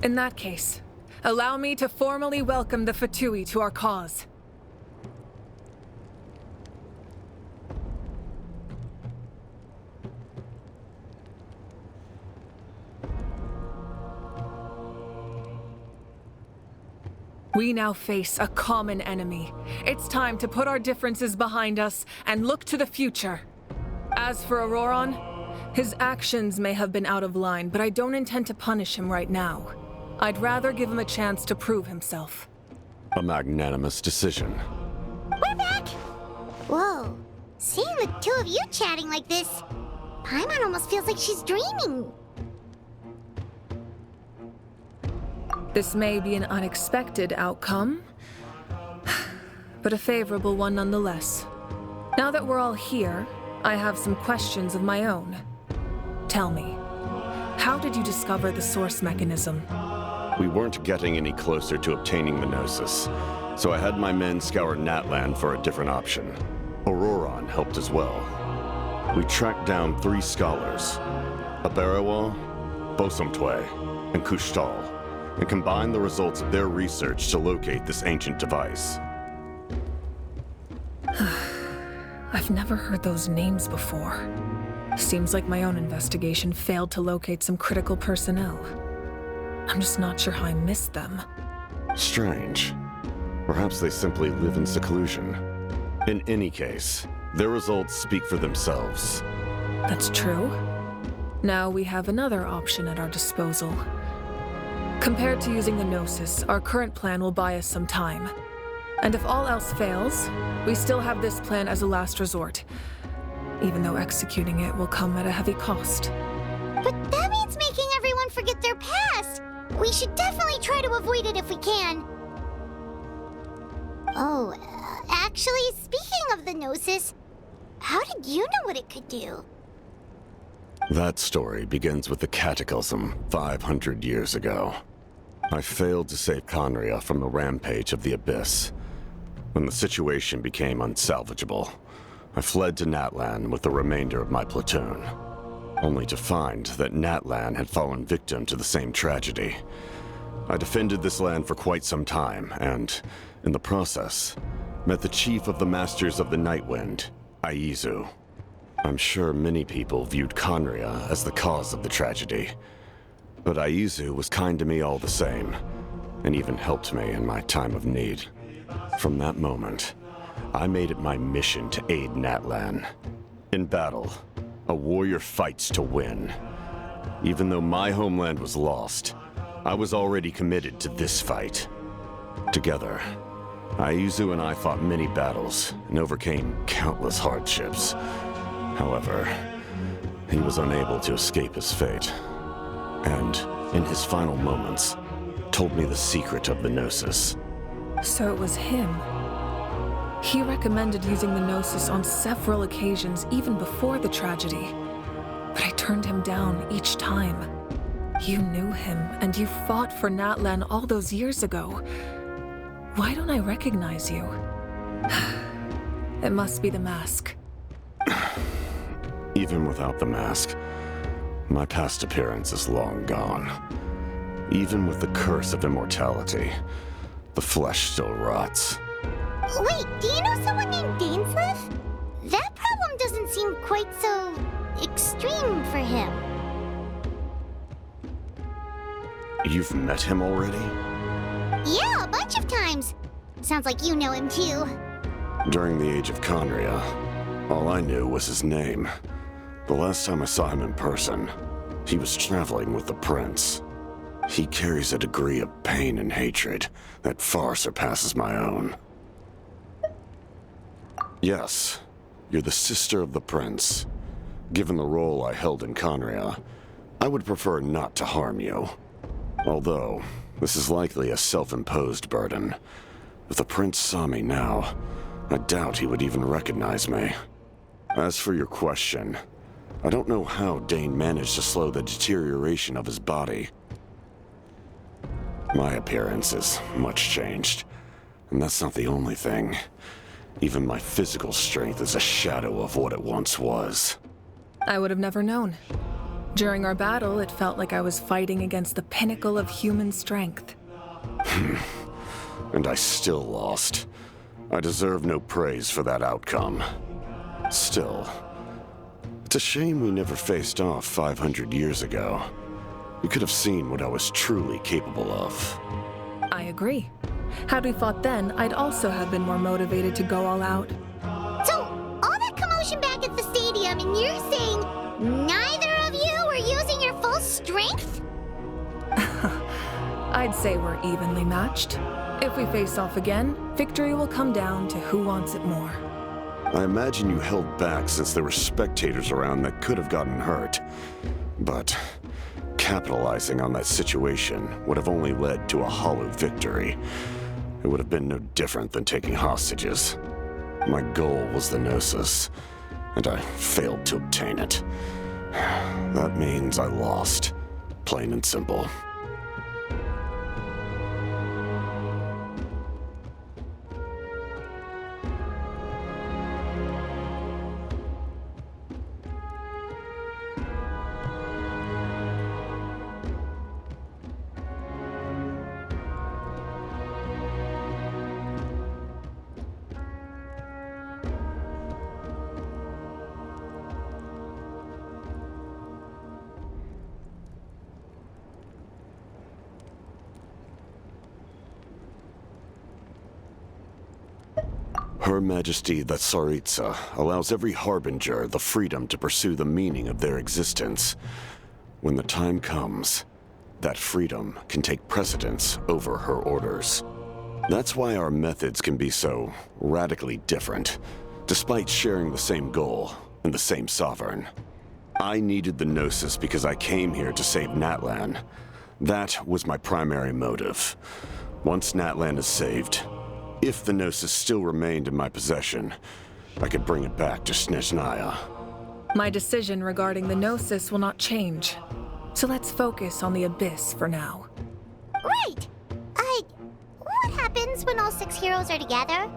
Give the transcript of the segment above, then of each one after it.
In that case, allow me to formally welcome the Fatui to our cause. We now face a common enemy. It's time to put our differences behind us and look to the future. As for Auroron, his actions may have been out of line, but I don't intend to punish him right now. I'd rather give him a chance to prove himself. A magnanimous decision. We're back! Whoa. Seeing the two of you chatting like this, Paimon almost feels like she's dreaming. This may be an unexpected outcome, but a favorable one nonetheless. Now that we're all here, I have some questions of my own. Tell me, how did you discover the source mechanism? We weren't getting any closer to obtaining the Gnosis, so I had my men scour Natlan for a different option. Auroron helped as well. We tracked down 3 scholars, Aberawa, Bosomtwe, and Kushtal, and combined the results of their research to locate this ancient device. I've never heard those names before. Seems like my own investigation failed to locate some critical personnel. I'm just not sure how I missed them. Strange. Perhaps they simply live in seclusion. In any case, their results speak for themselves. That's true. Now we have another option at our disposal. Compared to using the Gnosis, our current plan will buy us some time. And if all else fails, we still have this plan as a last resort, even though executing it will come at a heavy cost. But that means making everyone forget their past! We should definitely try to avoid it if we can. Oh, actually, speaking of the Gnosis, how did you know what it could do? That story begins with the Cataclysm 500 years ago. I failed to save Conria from the rampage of the Abyss. When the situation became unsalvageable, I fled to Natlan with the remainder of my platoon, only to find that Natlan had fallen victim to the same tragedy. I defended this land for quite some time, and, in the process, met the chief of the Masters of the Nightwind, Aizu. I'm sure many people viewed Conria as the cause of the tragedy, but Aizu was kind to me all the same, and even helped me in my time of need. From that moment, I made it my mission to aid Natlan. In battle, a warrior fights to win. Even though my homeland was lost, I was already committed to this fight. Together, Aizu and I fought many battles and overcame countless hardships. However, he was unable to escape his fate, and, in his final moments, told me the secret of the Gnosis. So it was him. He recommended using the Gnosis on several occasions even before the tragedy, but I turned him down each time. You knew him, and you fought for Natlan all those years ago. Why don't I recognize you? It must be the mask. Even without the mask, my past appearance is long gone. Even with the curse of immortality, the flesh still rots. Wait, do you know someone named Dainsleif? That problem doesn't seem quite so extreme for him. You've met him already? Yeah, a bunch of times. Sounds like you know him too. During the age of Conria, all I knew was his name. The last time I saw him in person, he was traveling with the prince. He carries a degree of pain and hatred that far surpasses my own. Yes, you're the sister of the prince. Given the role I held in Conria, I would prefer not to harm you. Although, this is likely a self-imposed burden. If the prince saw me now, I doubt he would even recognize me. As for your question, I don't know how Dane managed to slow the deterioration of his body. My appearance is much changed, and that's not the only thing. Even my physical strength is a shadow of what it once was. I would have never known. During our battle, it felt like I was fighting against the pinnacle of human strength. And I still lost. I deserve no praise for that outcome. Still, it's a shame we never faced off 500 years ago. You could have seen what I was truly capable of. I agree. Had we fought then, I'd also have been more motivated to go all out. So, all that commotion back at the stadium, and you're saying neither of you were using your full strength? I'd say we're evenly matched. If we face off again, victory will come down to who wants it more. I imagine you held back since there were spectators around that could have gotten hurt. But capitalizing on that situation would have only led to a hollow victory. It would have been no different than taking hostages. My goal was the Gnosis, and I failed to obtain it. That means I lost, plain and simple. Her Majesty the Tsaritsa allows every Harbinger the freedom to pursue the meaning of their existence. When the time comes, that freedom can take precedence over her orders. That's why our methods can be so radically different, despite sharing the same goal and the same sovereign. I needed the Gnosis because I came here to save Natlan. That was my primary motive. Once Natlan is saved, if the Gnosis still remained in my possession, I could bring it back to Snezhnaya. My decision regarding the Gnosis will not change. So let's focus on the Abyss for now. Right! What happens when all 6 heroes are together?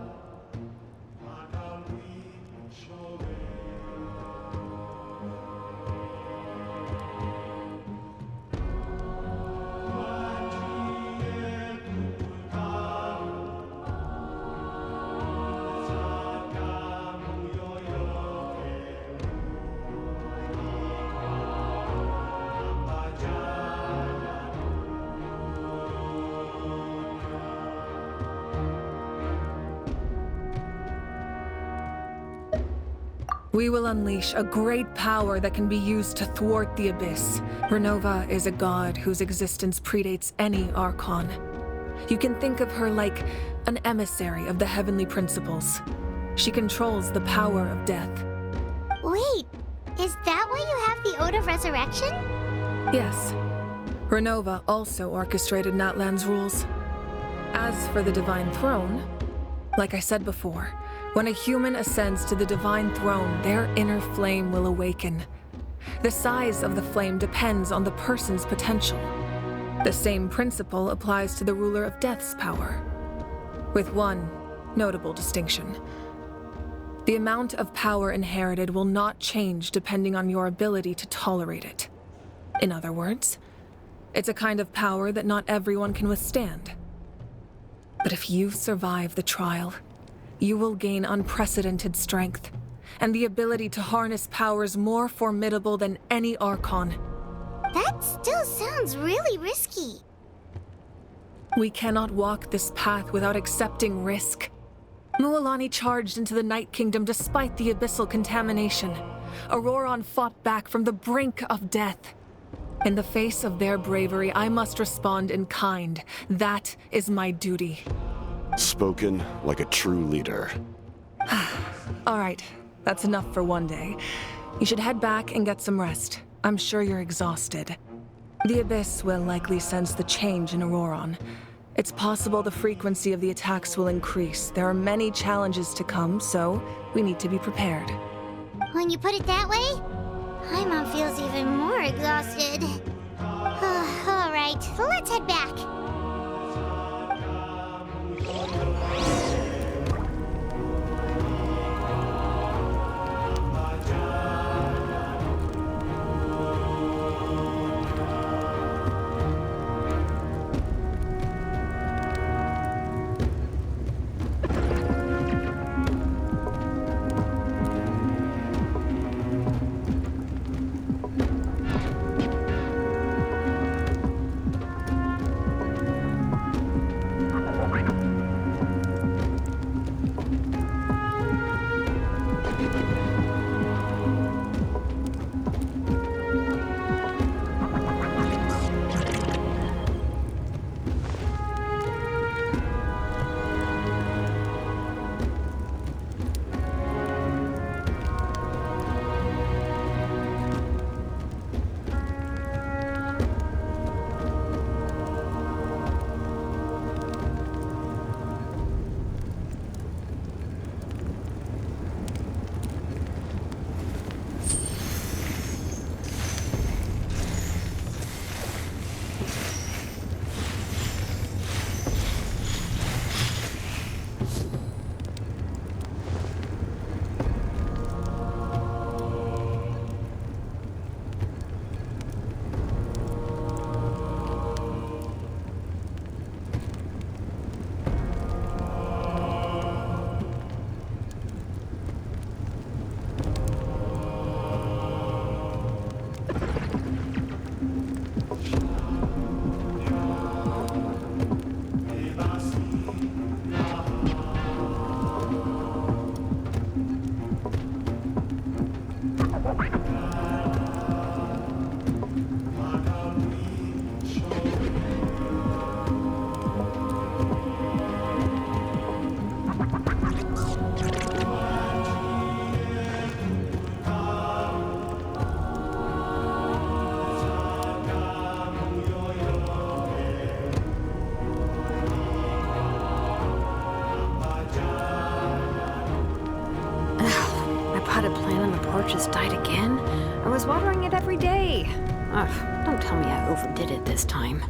We will unleash a great power that can be used to thwart the Abyss. Renova is a god whose existence predates any Archon. You can think of her like an emissary of the heavenly principles. She controls the power of death. Wait, is that why you have the Ode of Resurrection? Yes. Renova also orchestrated Natlan's rules. As for the Divine Throne, like I said before, when a human ascends to the Divine Throne, their inner flame will awaken. The size of the flame depends on the person's potential. The same principle applies to the ruler of Death's power, with one notable distinction. The amount of power inherited will not change depending on your ability to tolerate it. In other words, it's a kind of power that not everyone can withstand. But if you survive the trial, you will gain unprecedented strength, and the ability to harness powers more formidable than any Archon. That still sounds really risky. We cannot walk this path without accepting risk. Mualani charged into the Night Kingdom despite the abyssal contamination. Auroron fought back from the brink of death. In the face of their bravery, I must respond in kind. That is my duty. Spoken like a true leader. All right, that's enough for one day. You should head back and get some rest. I'm sure you're exhausted. The Abyss will likely sense the change in Auroron. It's possible the frequency of the attacks will increase. There are many challenges to come, so we need to be prepared. When you put it that way, Paimon feels even more exhausted. All right, let's head back. Ugh, don't tell me I overdid it this time.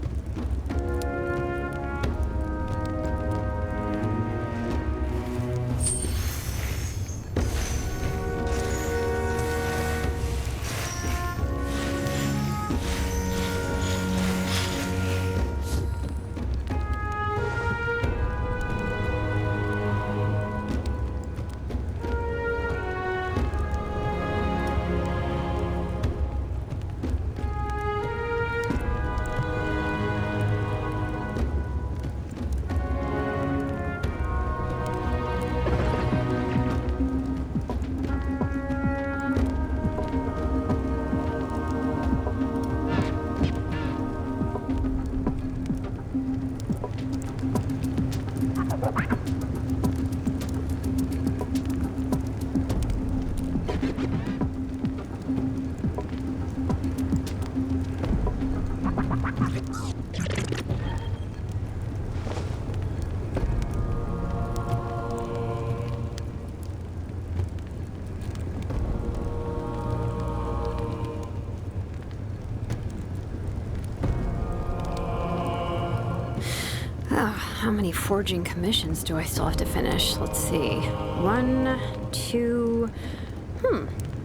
How many forging commissions do I still have to finish? Let's see. 1, 2...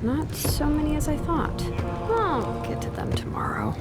not so many as I thought. I'll get to them tomorrow.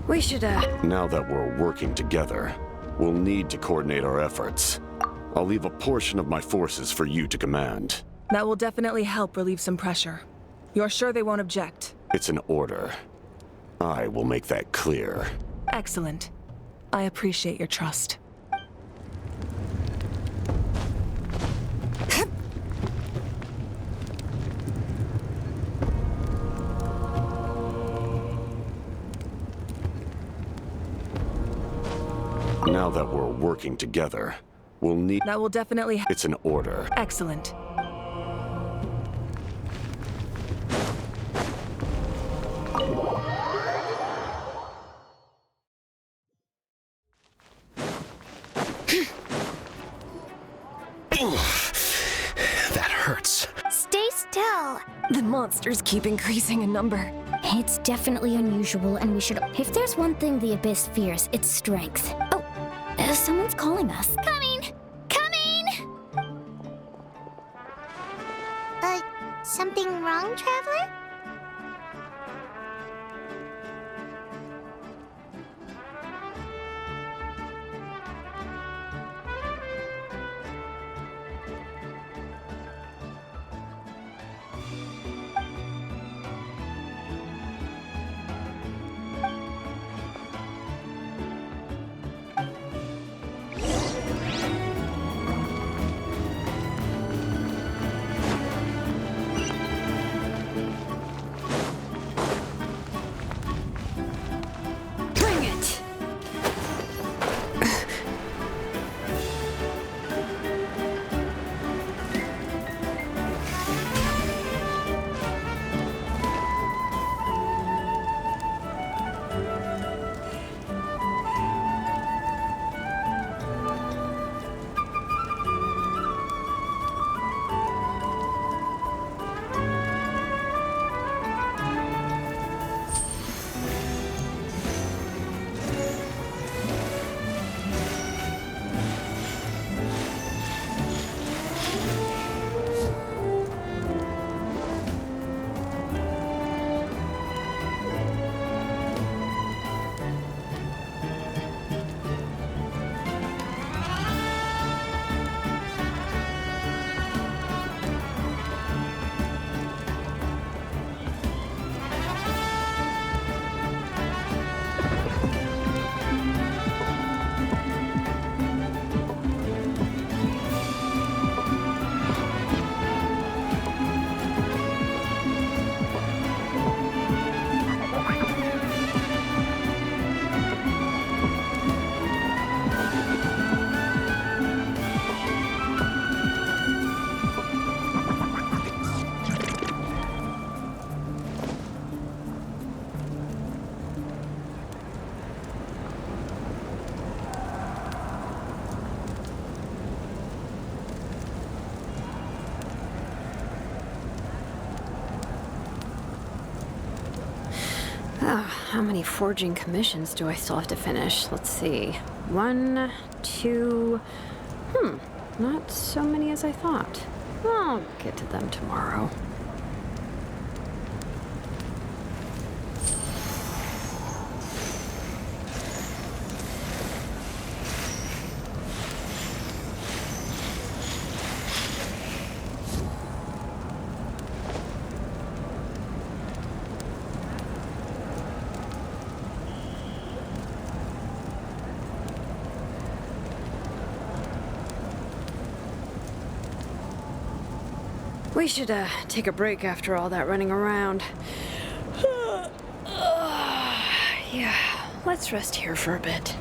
We should, Now that we're working together, we'll need to coordinate our efforts. I'll leave a portion of my forces for you to command. That will definitely help relieve some pressure. You're sure they won't object? It's an order. I will make that clear. Excellent. I appreciate your trust. Now that we're working together, we'll need... That will definitely... It's an order. Excellent. That hurts. Stay still. The monsters keep increasing in number. It's definitely unusual, and we should... If there's one thing the Abyss fears, it's strength. Oh, someone's calling us. Coming! Coming! Something wrong, Traveler? How many forging commissions do I still have to finish? Let's see. 1, 2... not so many as I thought. I'll get to them tomorrow. We should, take a break after all that running around. Yeah, let's rest here for a bit.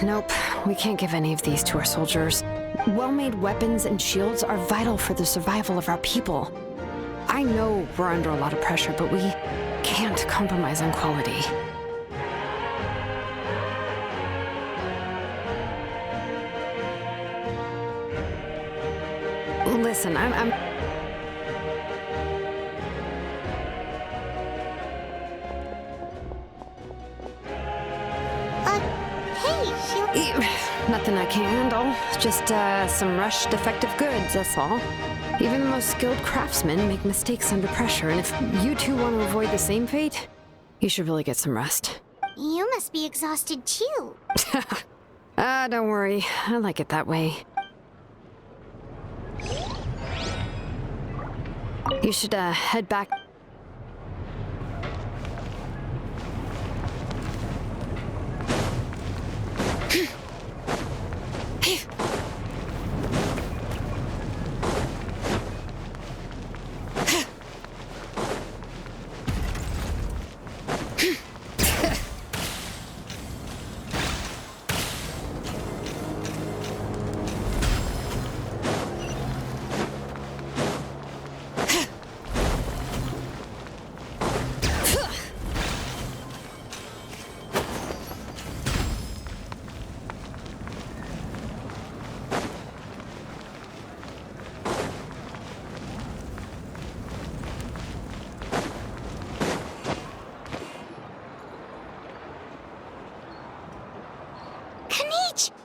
Nope, we can't give any of these to our soldiers. Well-made weapons and shields are vital for the survival of our people. I know we're under a lot of pressure, but we can't compromise on quality. Listen, I'm... Nothing I can handle. Just, some rushed defective goods, that's all. Even the most skilled craftsmen make mistakes under pressure, and if you two want to avoid the same fate, you should really get some rest. You must be exhausted too. Don't worry. I like it that way. You should, head back.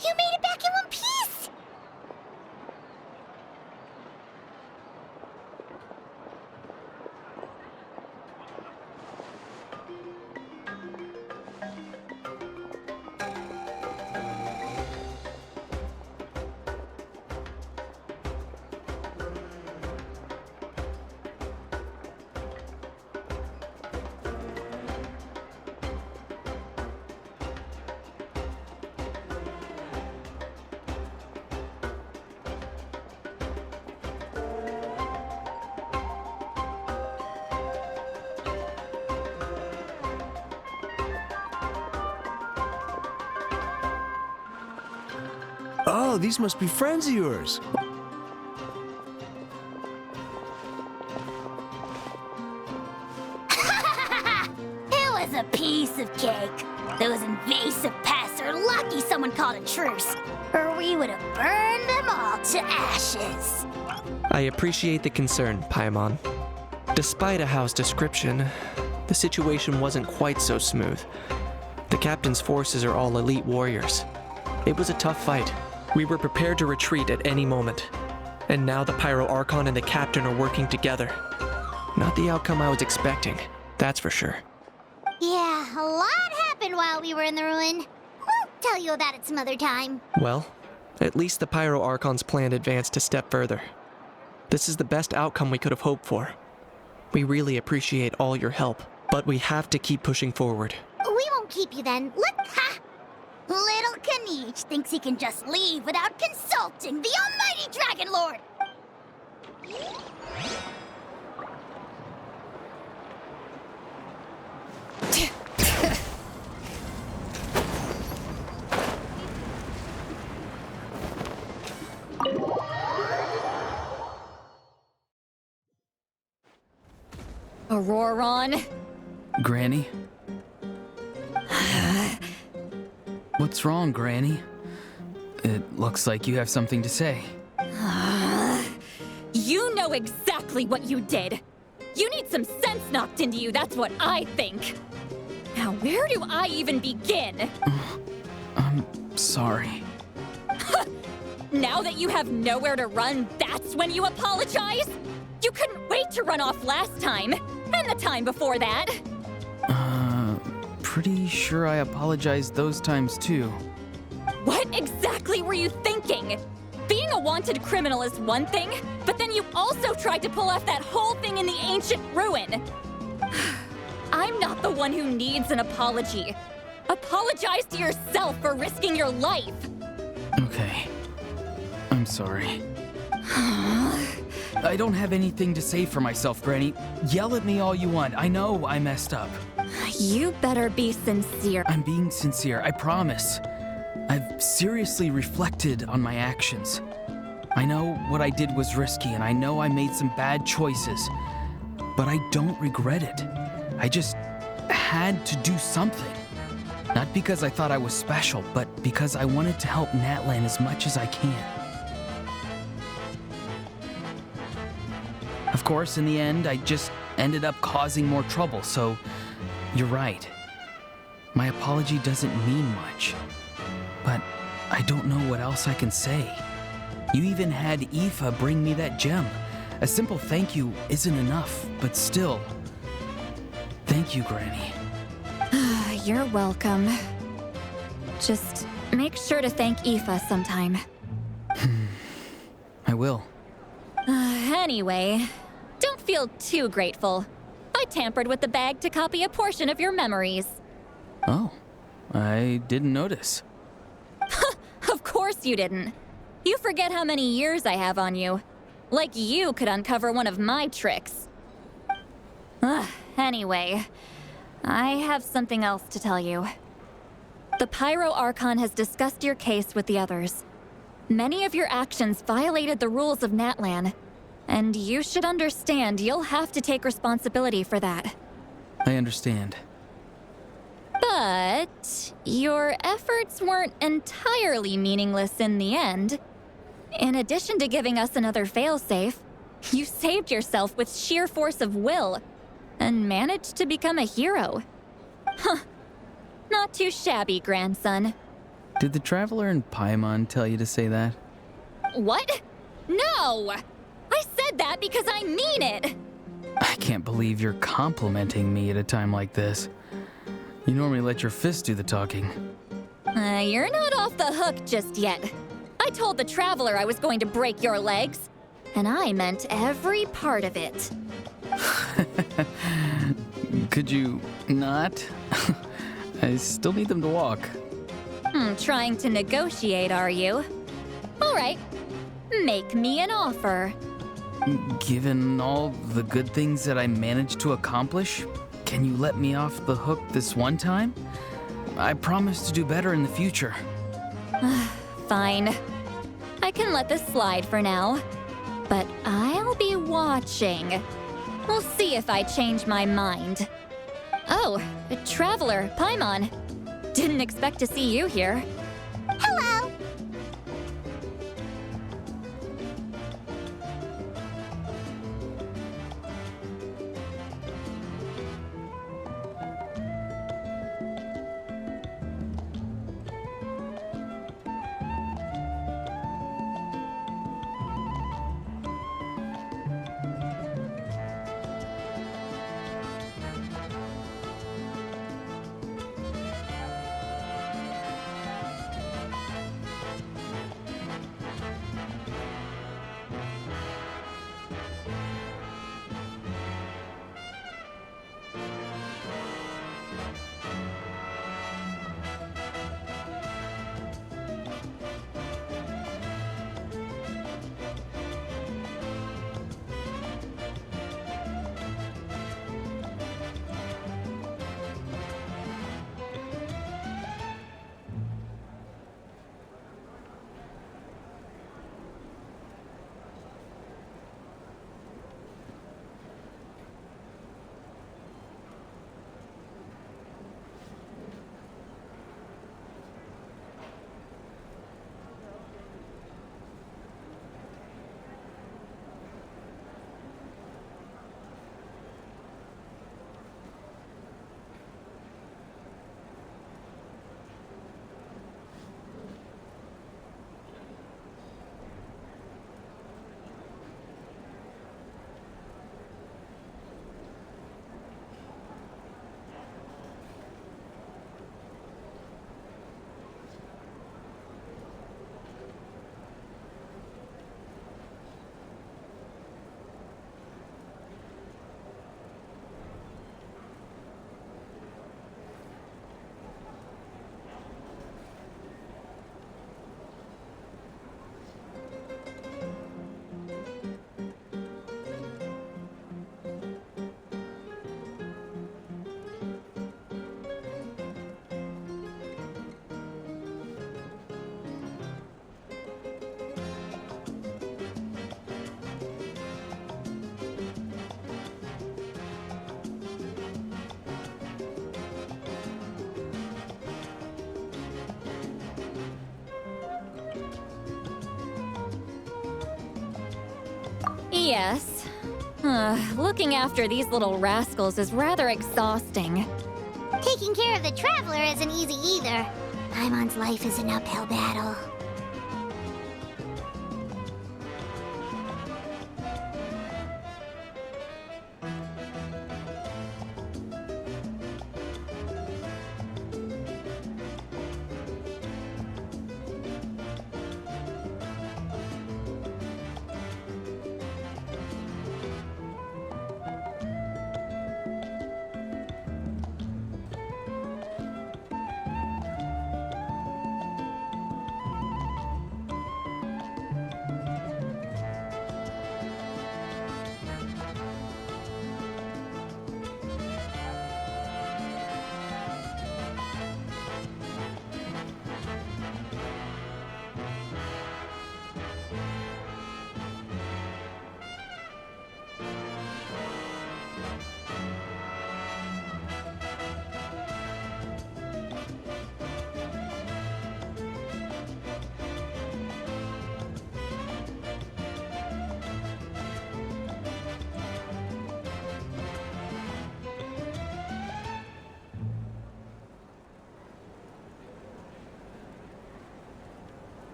You made it back in one piece! Oh, these must be friends of yours. It was a piece of cake. Those invasive pests are lucky someone called a truce, or we would have burned them all to ashes. I appreciate the concern, Paimon. Despite Ahao's description, the situation wasn't quite so smooth. The captain's forces are all elite warriors. It was a tough fight. We were prepared to retreat at any moment. And now the Pyro Archon and the captain are working together. Not the outcome I was expecting, that's for sure. Yeah, a lot happened while we were in the ruin. We'll tell you about it some other time. Well, at least the Pyro Archon's plan advanced a step further. This is the best outcome we could have hoped for. We really appreciate all your help, but we have to keep pushing forward. We won't keep you then. Look, ha! Little Kaniche thinks he can just leave without consulting the almighty Dragon Lord. Auroron? Granny? What's wrong, Granny? It looks like you have something to say. You know exactly what you did. You need some sense knocked into you, that's what I think. Now, where do I even begin? I'm sorry. Now that you have nowhere to run, that's when you apologize? You couldn't wait to run off last time, and the time before that. Pretty sure I apologized those times too. What exactly were you thinking? Being a wanted criminal is one thing, but then you also tried to pull off that whole thing in the ancient ruin. I'm not the one who needs an apology. Apologize to yourself for risking your life. Okay. I'm sorry. I don't have anything to say for myself, Granny. Yell at me all you want. I know I messed up. You better be sincere. I'm being sincere, I promise. I've seriously reflected on my actions. I know what I did was risky, and I know I made some bad choices. But I don't regret it. I just had to do something. Not because I thought I was special, but because I wanted to help Natlan as much as I can. Of course, in the end, I just ended up causing more trouble, so you're right. My apology doesn't mean much. But I don't know what else I can say. You even had Aoife bring me that gem. A simple thank you isn't enough, but still. Thank you, Granny. You're welcome. Just make sure to thank Aoife sometime. I will. Anyway, don't feel too grateful. I tampered with the bag to copy a portion of your memories. Oh, I didn't notice. Of course you didn't. You forget how many years I have on you. Like you could uncover one of my tricks. Anyway, I have something else to tell you. The Pyro Archon has discussed your case with the others. Many of your actions violated the rules of Natlan, and you should understand you'll have to take responsibility for that. I understand. But your efforts weren't entirely meaningless in the end. In addition to giving us another failsafe, you saved yourself with sheer force of will and managed to become a hero. Huh. Not too shabby, grandson. Did the Traveler in Paimon tell you to say that? What? No! I said that because I mean it! I can't believe you're complimenting me at a time like this. You normally let your fist do the talking. You're not off the hook just yet. I told the Traveler I was going to break your legs, and I meant every part of it. Could you not? I still need them to walk. Trying to negotiate, are you? All right, make me an offer. Given all the good things that I managed to accomplish, can you let me off the hook this one time? I promise to do better in the future. Fine. can let this slide for now. But I'll be watching. We'll see if I change my mind. Oh, a traveler, Paimon. Didn't expect to see you here. Hello! Yes. Looking after these little rascals is rather exhausting. Taking care of the traveler isn't easy either. Paimon's life is an uphill battle.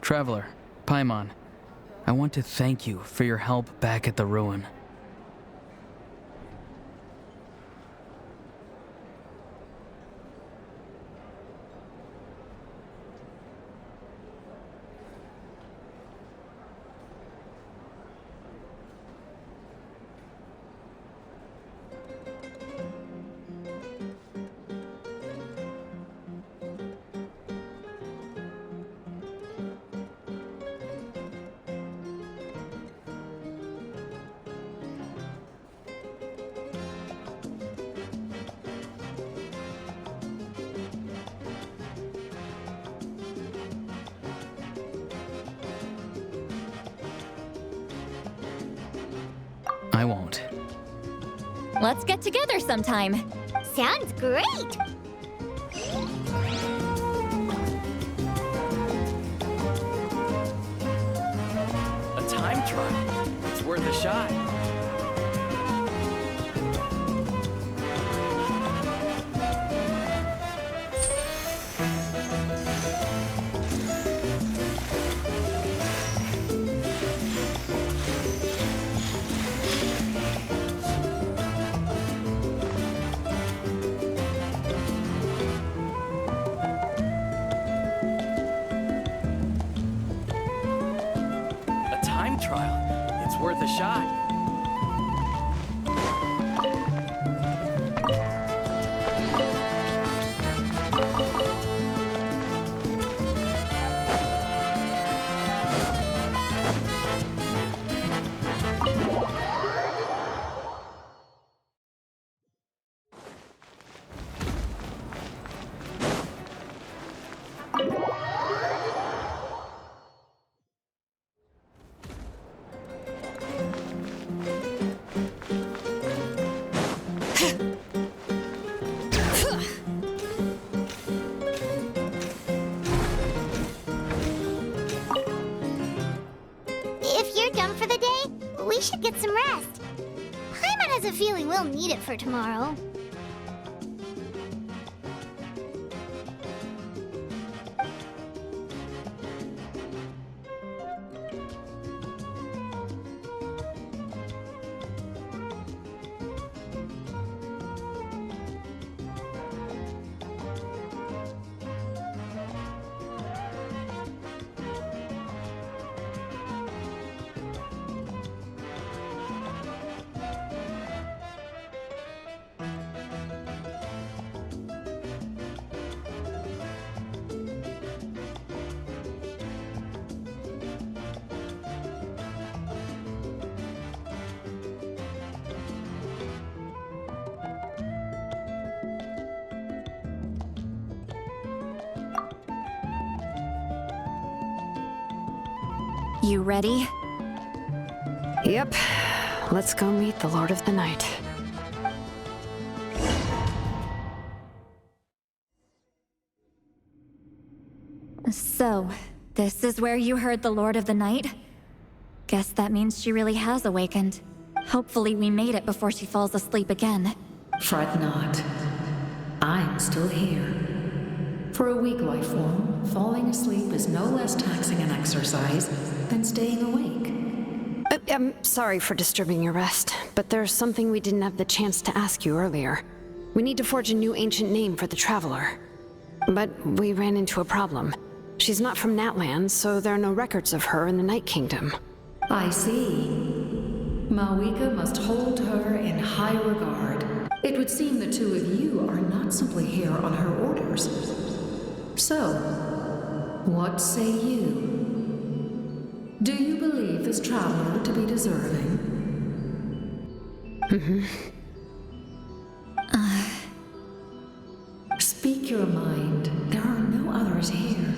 Traveler, Paimon, I want to thank you for your help back at the ruin. I won't. Let's get together sometime. Sounds great! A time trial. It's worth a shot. A time trial. It's worth a shot. If you're done for the day, we should get some rest. Paimon has a feeling we'll need it for tomorrow. You ready? Yep. Let's go meet the Lord of the Night. So, this is where you heard the Lord of the Night? Guess that means she really has awakened. Hopefully we made it before she falls asleep again. Fret not. I'm still here. For a weak life form, falling asleep is no less taxing an exercise than staying awake. I'm sorry for disturbing your rest, but there's something we didn't have the chance to ask you earlier. We need to forge a new ancient name for the Traveler. But we ran into a problem. She's not from Natlan, so there are no records of her in the Night Kingdom. I see. Mawika must hold her in high regard. It would seem the two of you are not simply here on her orders. So, what say you? Do you believe this traveler to be deserving? Speak your mind. There are no others here.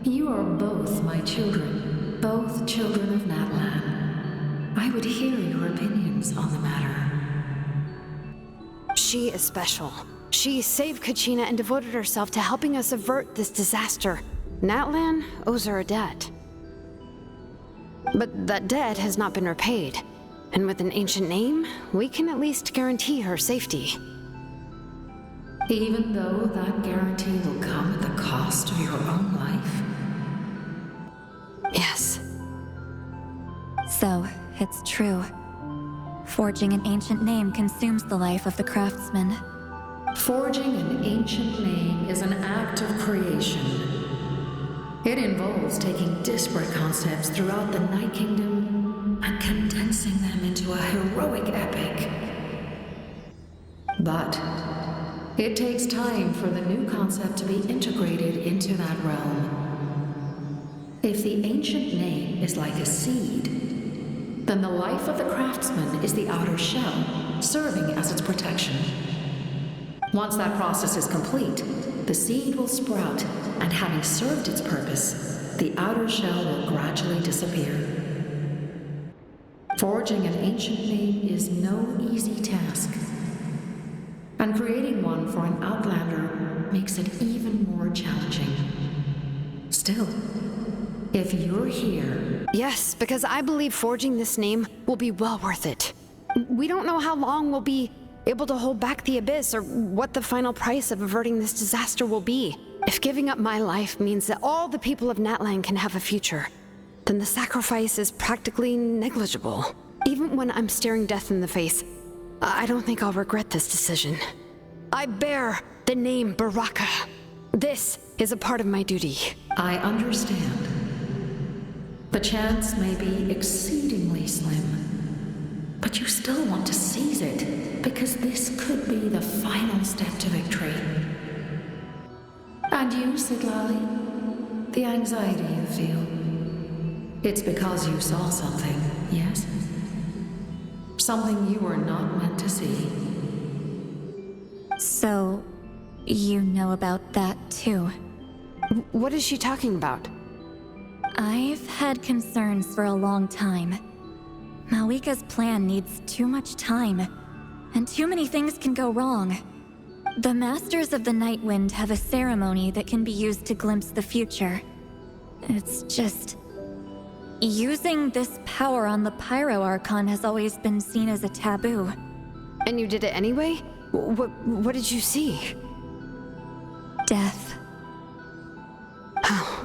You are both my children, both children of Natlan. I would hear your opinions on the matter. She is special. She saved Kachina and devoted herself to helping us avert this disaster. Natlan owes her a debt. But that debt has not been repaid. And with an ancient name, we can at least guarantee her safety. Even though that guarantee will come at the cost of your own life? So, it's true. Forging an ancient name consumes the life of the craftsman. Forging an ancient name is an act of creation. It involves taking disparate concepts throughout the Night Kingdom and condensing them into a heroic epic. But it takes time for the new concept to be integrated into that realm. If the ancient name is like a seed, then the life of the craftsman is the outer shell, serving as its protection. Once that process is complete, the seed will sprout, and having served its purpose, the outer shell will gradually disappear. Forging an ancient name is no easy task, and creating one for an outlander makes it even more challenging. Still, if you're here... Yes, because I believe forging this name will be well worth it. We don't know how long we'll be able to hold back the Abyss, or what the final price of averting this disaster will be. If giving up my life means that all the people of Natlan can have a future, then the sacrifice is practically negligible. Even when I'm staring death in the face, I don't think I'll regret this decision. I bear the name Baraka. This is a part of my duty. I understand. The chance may be exceedingly slim, but you still want to seize it, because this could be the final step to victory. And you, Sidlali, the anxiety you feel, it's because you saw something, yes? Something you were not meant to see. So, you know about that too? What is she talking about? I've had concerns for a long time. Malika's plan needs too much time, and too many things can go wrong. The Masters of the Night Wind have a ceremony that can be used to glimpse the future. It's just... using this power on the Pyro Archon has always been seen as a taboo. And you did it anyway? What did you see? Death. Oh.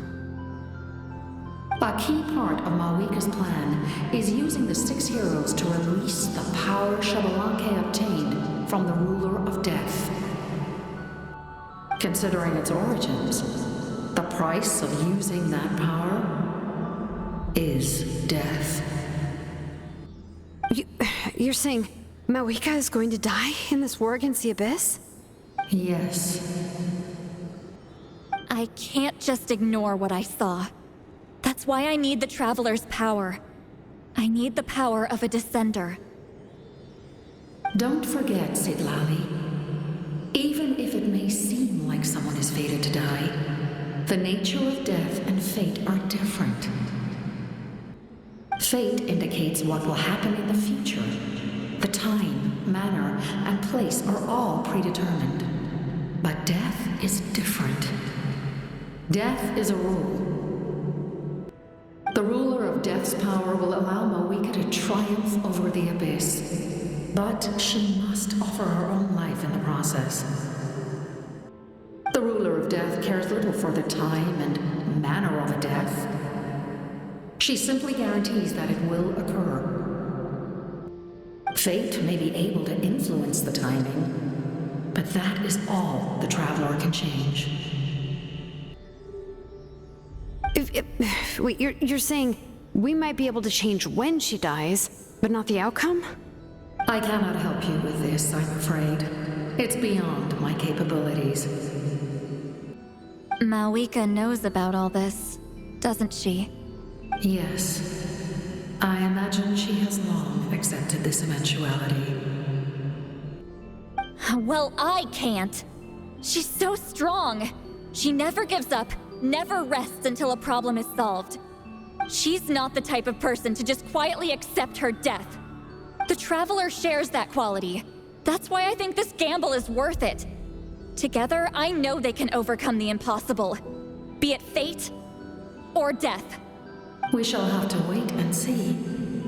A key part of Malika's plan is using the 6 heroes to release the power Xbalanque obtained from the ruler of death. Considering its origins, the price of using that power is death. You're saying Malika is going to die in this war against the Abyss? Yes. I can't just ignore what I saw. That's why I need the Traveler's power. I need the power of a Descender. Don't forget, Sidlali. Even if it may seem like someone is fated to die, the nature of death and fate are different. Fate indicates what will happen in the future. The time, manner, and place are all predetermined. But death is different. Death is a rule. The ruler of death's power will allow Malika to triumph over the Abyss, but she must offer her own life in the process. The ruler of death cares little for the time and manner of a death. She simply guarantees that it will occur. Fate may be able to influence the timing, but that is all the Traveler can change. Wait, you're saying we might be able to change when she dies, but not the outcome? I cannot help you with this, I'm afraid. It's beyond my capabilities. Malika knows about all this, doesn't she? Yes. I imagine she has long accepted this eventuality. Well, I can't. She's so strong. She never gives up, never rests until a problem is solved. She's not the type of person to just quietly accept her death. The Traveler shares that quality. That's why I think this gamble is worth it. Together, I know they can overcome the impossible. Be it fate or death. We shall have to wait and see,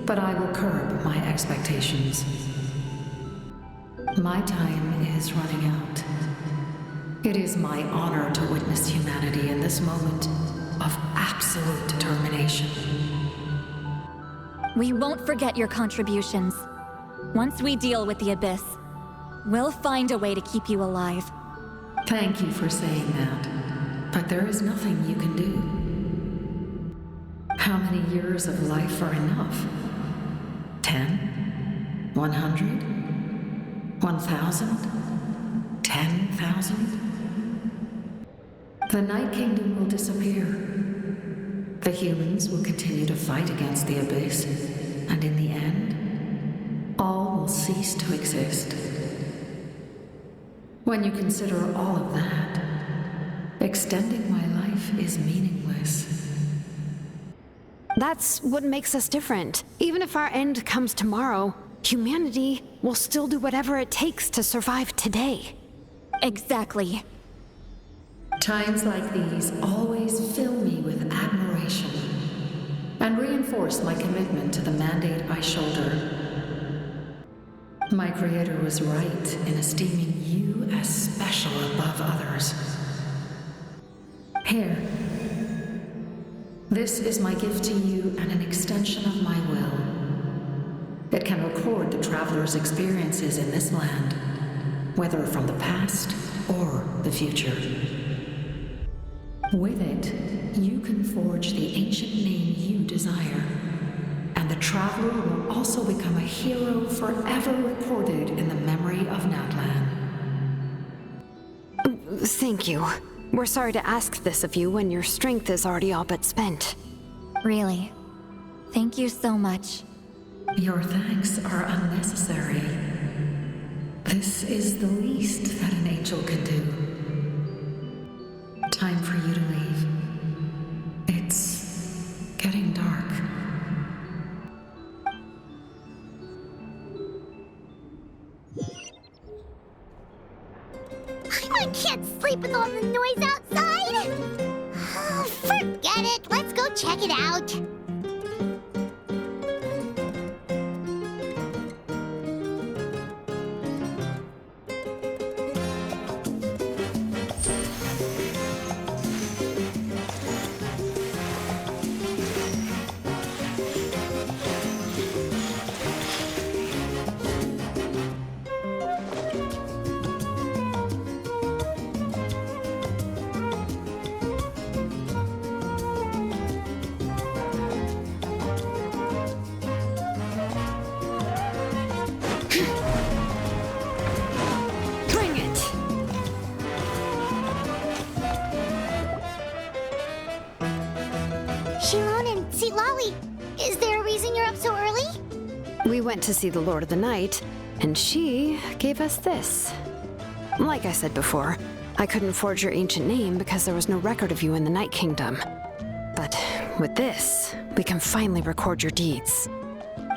but I will curb my expectations. My time is running out. It is my honor to witness humanity in this moment of absolute determination. We won't forget your contributions. Once we deal with the Abyss, we'll find a way to keep you alive. Thank you for saying that, but there is nothing you can do. How many years of life are enough? 10? 100? 1,000? 10,000? The Night Kingdom will disappear. The humans will continue to fight against the Abyss, and in the end, all will cease to exist. When you consider all of that, extending my life is meaningless. That's what makes us different. Even if our end comes tomorrow, humanity will still do whatever it takes to survive today. Exactly. Times like these always fill me with admiration and reinforce my commitment to the mandate I shoulder. My creator was right in esteeming you as special above others. Here. This is my gift to you and an extension of my will. It can record the traveler's experiences in this land, whether from the past or the future. With it, you can forge the ancient name you desire, and the traveler will also become a hero forever recorded in the memory of Natlan. Thank you. We're sorry to ask this of you when your strength is already all but spent. Really. Thank you so much. Your thanks are unnecessary. This is the least that an angel can do. Time for you to leave. It's getting dark. I can't sleep with all the noise outside! Oh, forget it! Let's go check it out! Bring it! Shiron and Lolly, is there a reason you're up so early? We went to see the Lord of the Night, and she gave us this. Like I said before, I couldn't forge your ancient name because there was no record of you in the Night Kingdom. But with this, we can finally record your deeds.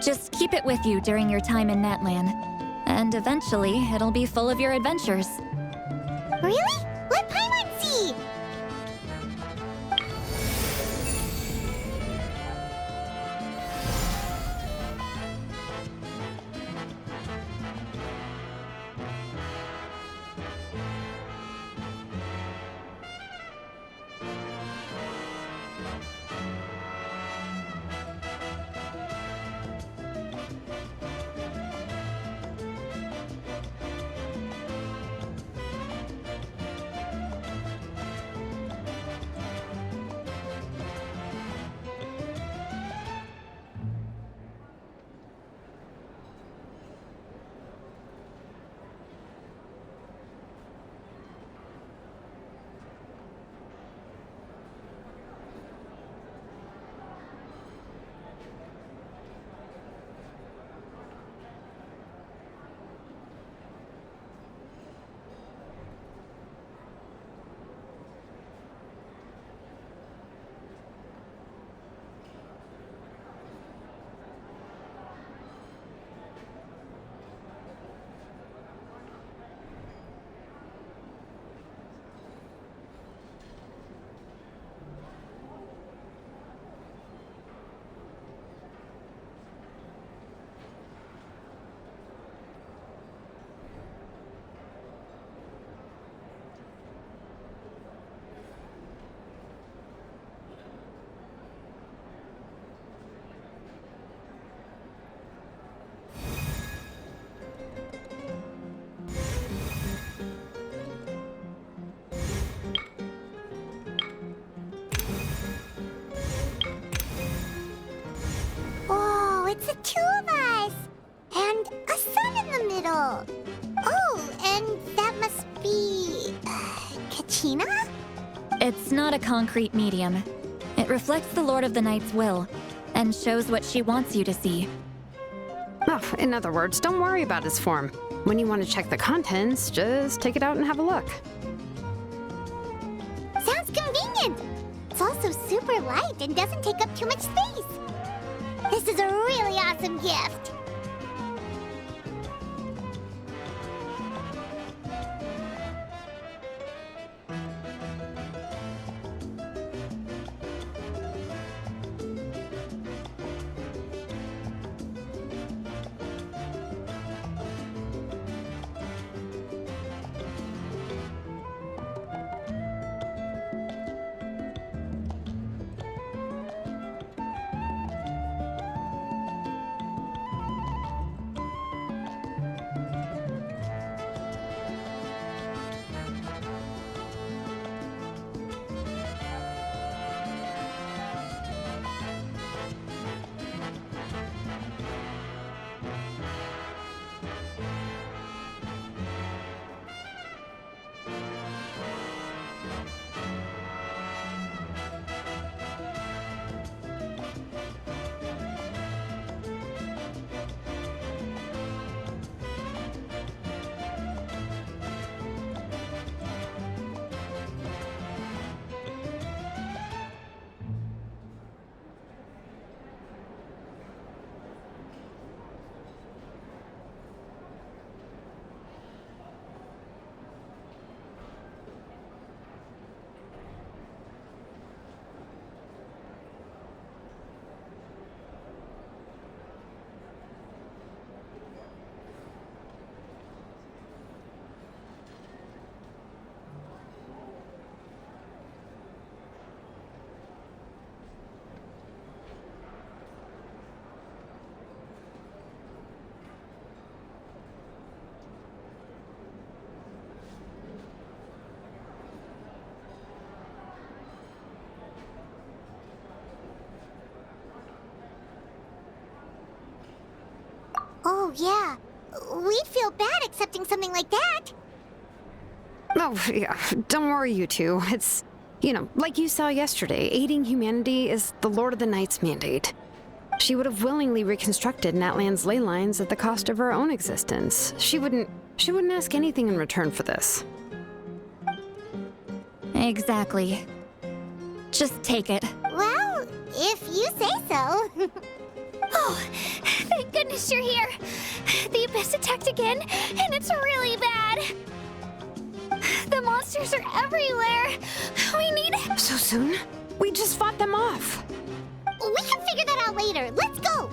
Just keep it with you during your time in Natlan. And eventually, it'll be full of your adventures. Really? Let Paimon see! maybe... Kachina? It's not a concrete medium. It reflects the Lord of the Night's will, and shows what she wants you to see. Oh, in other words, don't worry about its form. When you want to check the contents, just take it out and have a look. Sounds convenient. It's also super light and doesn't take up too much space. This is a really awesome gift. Oh, yeah. We'd feel bad accepting something like that. Oh, yeah, don't worry, you two. It's, like you saw yesterday, aiding humanity is the Lord of the Night's mandate. She would have willingly reconstructed Natlan's ley lines at the cost of her own existence. She wouldn't ask anything in return for this. Exactly. Just take it. Well, if you say so. Oh, thank goodness you're here. The Abyss attacked again, and it's really bad. The monsters are everywhere. We need... So soon? We just fought them off. We can figure that out later. Let's go.